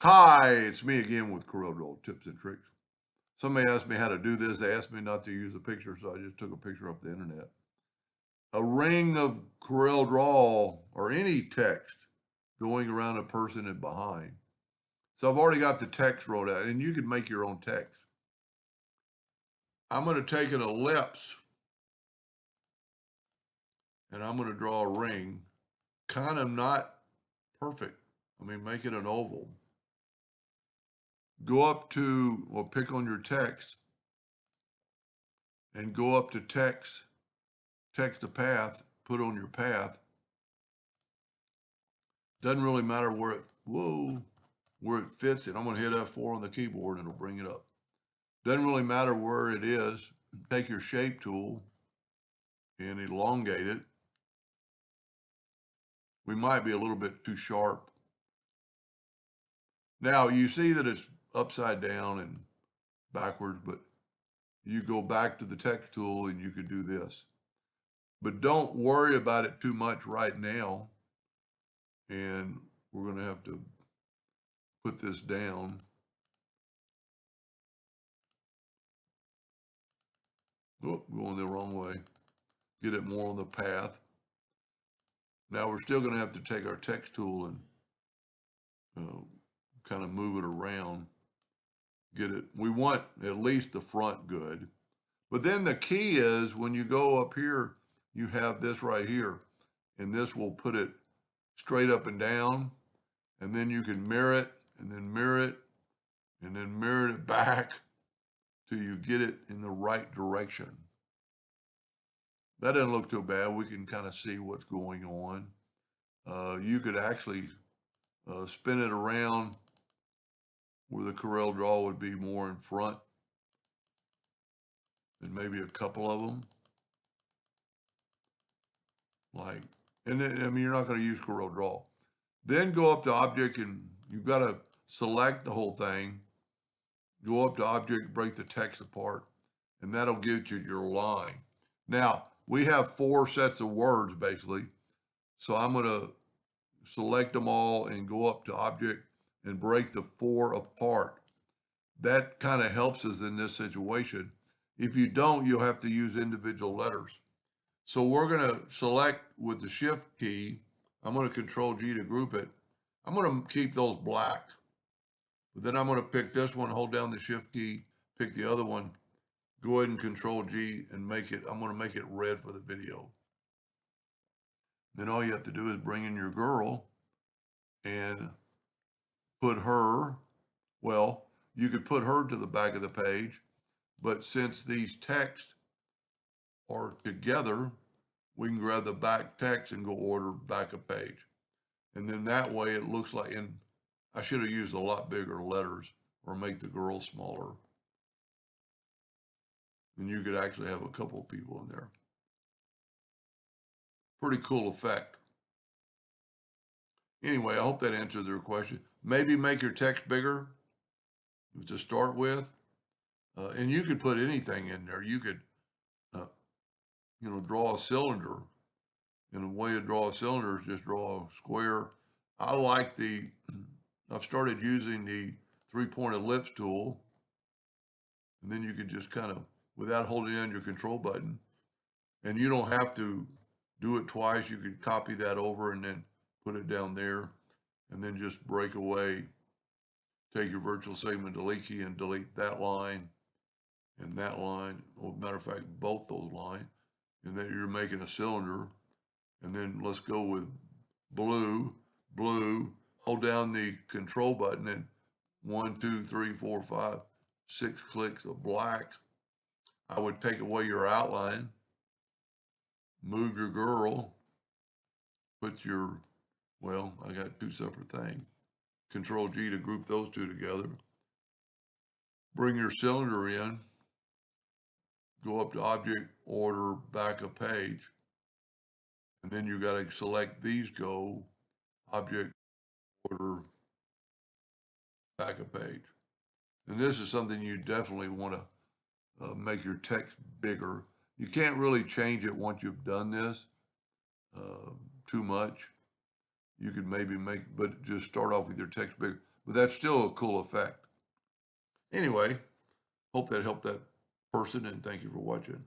Hi, it's me again with Corel Draw tips and tricks. Somebody asked me how to do this. They asked me not to use a picture, so I just took a picture off the internet. A ring of Corel Draw or any text going around a person and behind. So I've already got the text wrote out, and you can make your own text. I'm going to take an ellipse and I'm going to draw a ring, kind of not perfect. I mean, make it an oval. Go up to, or pick on your text and go up to text a path, put on your path. Doesn't really matter where it fits it. I'm going to hit F4 on the keyboard and it'll bring it up. Doesn't really matter where it is. Take your shape tool and elongate it. We might be a little bit too sharp. Now you see that it's upside down and backwards, but you go back to the text tool and you can do this. But don't worry about it too much right now. And we're going to have to put this down. Oh, going the wrong way. Get it more on the path. Now we're still going to have to take our text tool and kind of move it around. Get it. We want at least the front good. But then the key is when you go up here, you have this right here. And this will put it straight up and down. And then you can mirror it and then mirror it and then mirror it back till you get it in the right direction. That doesn't look too bad. We can kind of see what's going on. You could actually spin it around where the Corel Draw would be more in front, and maybe a couple of them. And then, I mean, you're not going to use Corel Draw. Then go up to Object, and you've got to select the whole thing. Go up to Object, break the text apart, and that'll give you your line. Now, we have 4 sets of words, basically. So I'm going to select them all and go up to Object and break the 4 apart. That kind of helps us in this situation. If you don't, you'll have to use individual letters. So we're going to select with the Shift key. I'm going to Control G to group it. I'm going to keep those black. But then I'm going to pick this one, hold down the Shift key, pick the other one, go ahead and Control G and I'm going to make it red for the video. Then all you have to do is bring in your girl and put her, well, you could put her to the back of the page, but since these texts are together, we can grab the back text and go order back a page. And then that way it looks like, and I should have used a lot bigger letters or make the girl smaller. And you could actually have a couple of people in there. Pretty cool effect. Anyway, I hope that answered their question. Maybe make your text bigger to start with. And you could put anything in there. You could, draw a cylinder. And the way to draw a cylinder is just draw a square. I've started using the 3-point ellipse tool. And then you could just kind of, without holding down your control button, and you don't have to do it twice. You could copy that over and then put it down there and then just break away. Take your virtual segment delete key and delete that line and that line. Well, matter of fact, both those lines. And then you're making a cylinder. And then let's go with blue, hold down the control button and 1, 2, 3, 4, 5, 6 clicks of black. I would take away your outline, move your girl, put your, well, I got 2 separate things. Control G to group those 2 together. Bring your cylinder in, go up to Object, order back a page. And then you got to select these, go, Object, order back a page. And this is something you definitely want to make your text bigger. You can't really change it once you've done this too much. You could maybe but just start off with your text bigger. but that's still a cool effect. Anyway, hope that helped that person, and thank you for watching.